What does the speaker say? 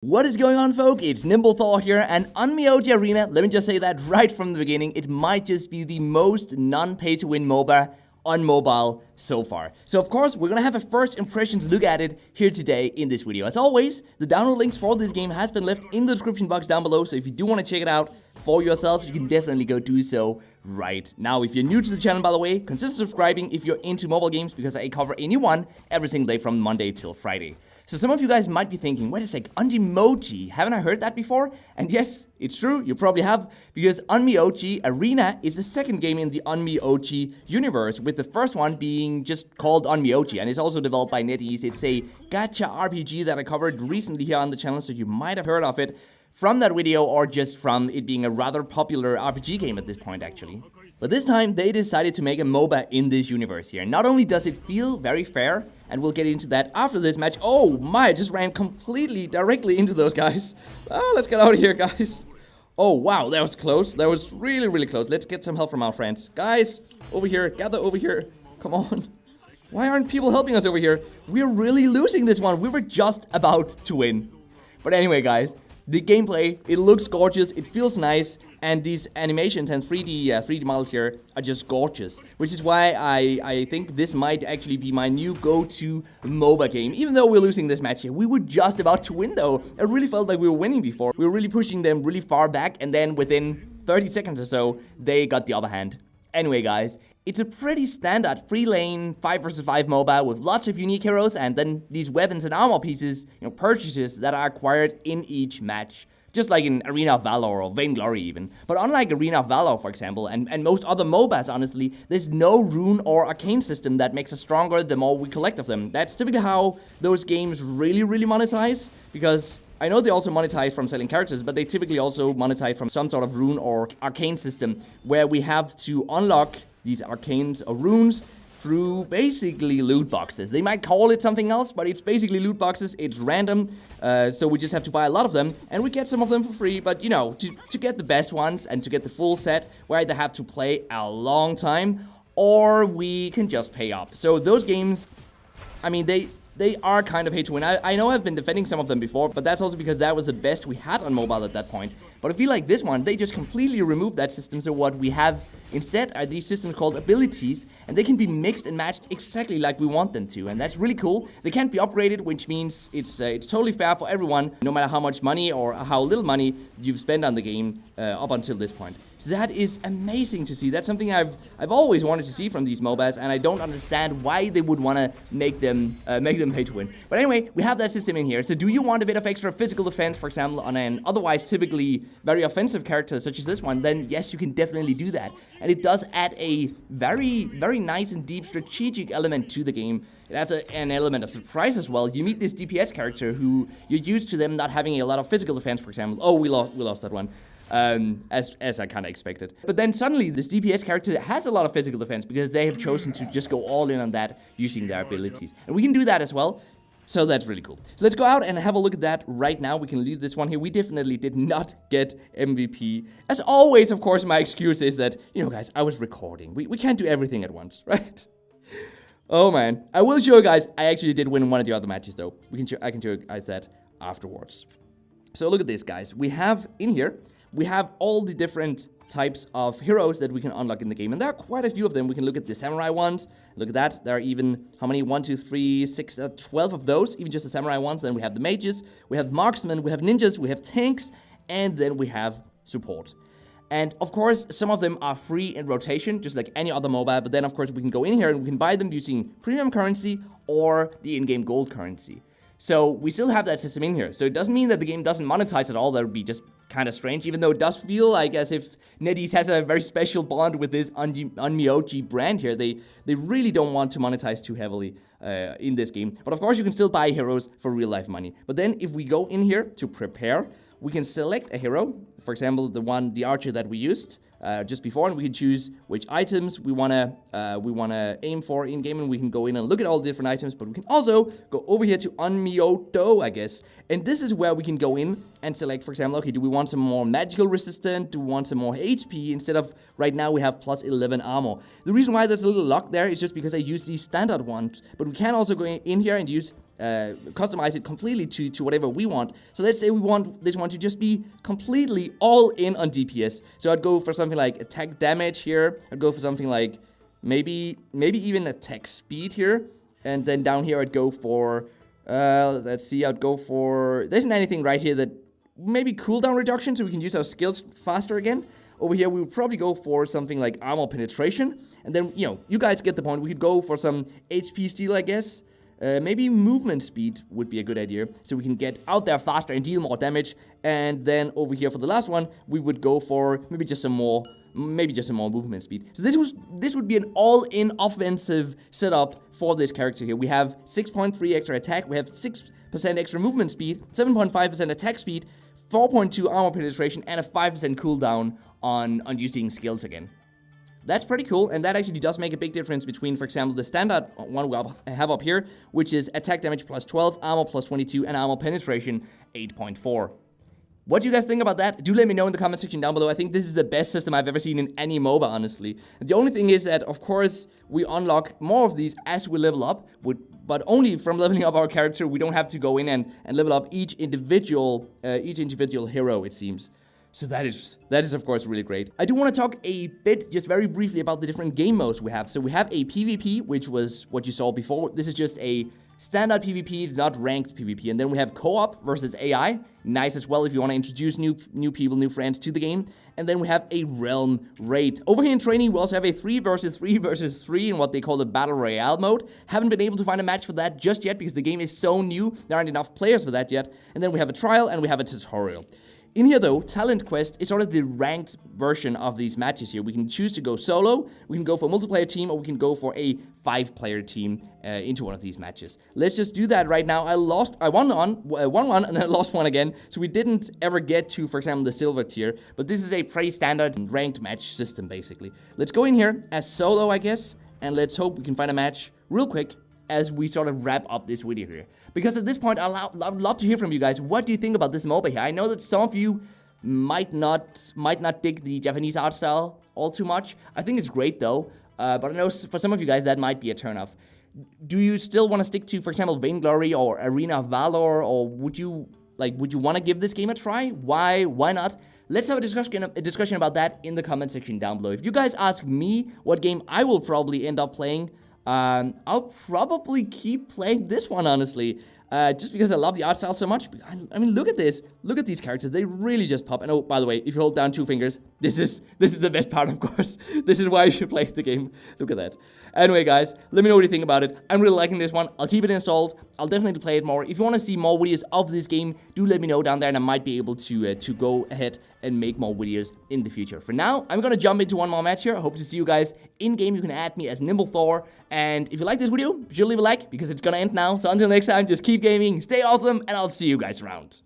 What is going on, folk? It's NimbleThor here, and Onmyoji Arena, let me just say that right from the beginning, it might just be the most non-pay-to-win MOBA on mobile so far. So of course, we're gonna have a first impressions look at it here today in this video. As always, the download links for this game has been left in the description box down below, so if you do want to check it out for yourself, you can definitely go do so right now. If you're new to the channel, by the way, consider subscribing if you're into mobile games, because I cover a new one every single day from Monday till Friday. So some of you guys might be thinking, wait a sec, Onmyoji, haven't I heard that before? And yes, it's true, you probably have, because Onmyoji Arena is the second game in the Onmyoji universe, with the first one being just called Onmyoji, and it's also developed by NetEase. It's a gacha RPG that I covered recently here on the channel, so you might have heard of it from that video, or just from it being a rather popular RPG game at this point, actually. But this time, they decided to make a MOBA in this universe here. Not only does it feel very fair, and we'll get into that after this match. Oh my, I just ran completely directly into those guys. Let's get out of here, guys. Oh wow, that was close. That was really, really close. Let's get some help from our friends. Guys, over here, gather over here. Come on. Why aren't people helping us over here? We're really losing this one. We were just about to win. But anyway, guys, the gameplay, it looks gorgeous, it feels nice, and these animations and 3D models here are just gorgeous, which is why I think this might actually be my new go-to MOBA game. Even though we're losing this match here, we were just about to win though. It really felt like we were winning before. We were really pushing them really far back, and then within 30 seconds or so, they got the upper hand. Anyway, guys, it's a pretty standard 3-lane 5 vs 5 MOBA with lots of unique heroes, and then these weapons and armor pieces, purchases that are acquired in each match. Just like in Arena of Valor or Vainglory even. But unlike Arena of Valor, for example, and most other MOBAs, honestly, there's no Rune or Arcane system that makes us stronger the more we collect of them. That's typically how those games really monetize, because I know they also monetize from selling characters, but they typically also monetize from some sort of Rune or Arcane system, where we have to unlock these Arcanes or Runes through basically loot boxes. They might call it something else, but it's basically loot boxes. It's random, so we just have to buy a lot of them, and we get some of them for free. But to get the best ones and to get the full set, we either have to play a long time, or we can just pay up. So those games, I mean, they are kind of pay to win. I know I've been defending some of them before, but that's also because that was the best we had on mobile at that point. But I feel like this one, they just completely removed that system, so what we have instead are these systems called abilities, and they can be mixed and matched exactly like we want them to, and that's really cool. They can't be upgraded, which means it's totally fair for everyone, no matter how much money or how little money you've spent on the game up until this point. So that is amazing to see. That's something I've always wanted to see from these MOBAs, and I don't understand why they would want to make them pay to win. But anyway, we have that system in here. So do you want a bit of extra physical defense, for example, on an otherwise typically very offensive character such as this one, then yes, you can definitely do that. And it does add a very nice and deep strategic element to the game. It adds an element of surprise as well. You meet this DPS character who you're used to them not having a lot of physical defense, for example. Oh, we lost that one. As I kind of expected. But then suddenly this DPS character has a lot of physical defense because they have chosen to just go all in on that using their abilities. And we can do that as well. So that's really cool. So let's go out and have a look at that right now. We can leave this one here. We definitely did not get MVP. As always, of course, my excuse is that, guys, I was recording. We can't do everything at once, right? Oh man. I will show you guys, I actually did win one of the other matches though. I can show you guys that afterwards. So look at this, guys. We have in here, we have all the different types of heroes that we can unlock in the game, and there are quite a few of them. We can look at the samurai ones. Look at that. There are even, how many? 1, 2, 3, 6, 12 of those, even just the samurai ones. Then we have the mages, we have marksmen, we have ninjas, we have tanks, and then we have support. And of course, some of them are free in rotation, just like any other MOBA, but then of course we can go in here and we can buy them using premium currency or the in-game gold currency. So we still have that system in here. So it doesn't mean that the game doesn't monetize at all. That would be just kind of strange, even though it does feel like as if NetEase has a very special bond with this Onmyoji brand here. They really don't want to monetize too heavily in this game. But of course, you can still buy heroes for real life money. But then if we go in here to prepare, we can select a hero. For example, the archer that we used just before, and we can choose which items we wanna aim for in game, and we can go in and look at all the different items. But we can also go over here to Onmyoji, I guess, and this is where we can go in and select, for example, okay, do we want some more magical resistant? Do we want some more HP? Instead of right now we have plus 11 armor. The reason why there's a little lock there is just because I use these standard ones, but we can also go in here and use customize it completely to whatever we want. So let's say we want this one to just be completely all in on DPS. So I'd go for something like attack damage here. I'd go for something like maybe even attack speed here. And then down here I'd go for, let's see, I'd go for, there isn't anything right here that, maybe cooldown reduction so we can use our skills faster again. Over here, we would probably go for something like armor penetration. And then, you know, you guys get the point. We could go for some HP steal, I guess. Maybe movement speed would be a good idea. So we can get out there faster and deal more damage. And then over here for the last one, we would go for maybe just some more movement speed. So this would be an all-in offensive setup for this character here. We have 6.3 extra attack. We have 6% extra movement speed, 7.5% attack speed, 4.2 armor penetration, and a 5% cooldown on using skills again. That's pretty cool, and that actually does make a big difference between, for example, the standard one we have up here, which is attack damage plus 12, armor plus 22, and armor penetration 8.4. What do you guys think about that? Do let me know in the comment section down below. I think this is the best system I've ever seen in any MOBA, honestly. The only thing is that, of course, we unlock more of these as we level up, but only from leveling up our character. We don't have to go in and level up each individual hero, it seems. So that is of course really great. I do want to talk a bit, just very briefly, about the different game modes we have. So we have a PvP, which was what you saw before. This is just a standard PvP, not ranked PvP. And then we have co-op versus AI. Nice as well if you want to introduce new people, new friends to the game. And then we have a realm raid. Over here in training, we also have a 3 versus 3 versus 3 in what they call the Battle Royale mode. Haven't been able to find a match for that just yet because the game is so new. There aren't enough players for that yet. And then we have a trial and we have a tutorial. In here though, Talent Quest is sort of the ranked version of these matches here. We can choose to go solo, we can go for a multiplayer team, or we can go for a 5-player team into one of these matches. Let's just do that right now. I won one, and then I lost one again. So we didn't ever get to, for example, the silver tier. But this is a pretty standard ranked match system, basically. Let's go in here as solo, I guess, and let's hope we can find a match real quick as we sort of wrap up this video here. Because at this point, I'd love to hear from you guys. What do you think about this MOBA here? I know that some of you might not dig the Japanese art style all too much. I think it's great though, but I know for some of you guys that might be a turnoff. Do you still want to stick to, for example, Vainglory or Arena of Valor, or would you want to give this game a try? Why not? Let's have a discussion about that in the comment section down below. If you guys ask me what game I will probably end up playing, I'll probably keep playing this one, honestly. Just because I love the art style so much. I mean, look at this. Look at these characters. They really just pop. And oh, by the way, if you hold down 2 fingers, this is the best part, of course. This is why you should play the game. Look at that. Anyway, guys, let me know what you think about it. I'm really liking this one. I'll keep it installed. I'll definitely play it more. If you want to see more videos of this game, do let me know down there, and I might be able to go ahead and make more videos in the future. For now, I'm gonna jump into one more match here. I hope to see you guys in game. You can add me as NimbleThor. And if you like this video, be sure to leave a like because it's gonna end now. So until next time, just keep gaming, stay awesome, and I'll see you guys around.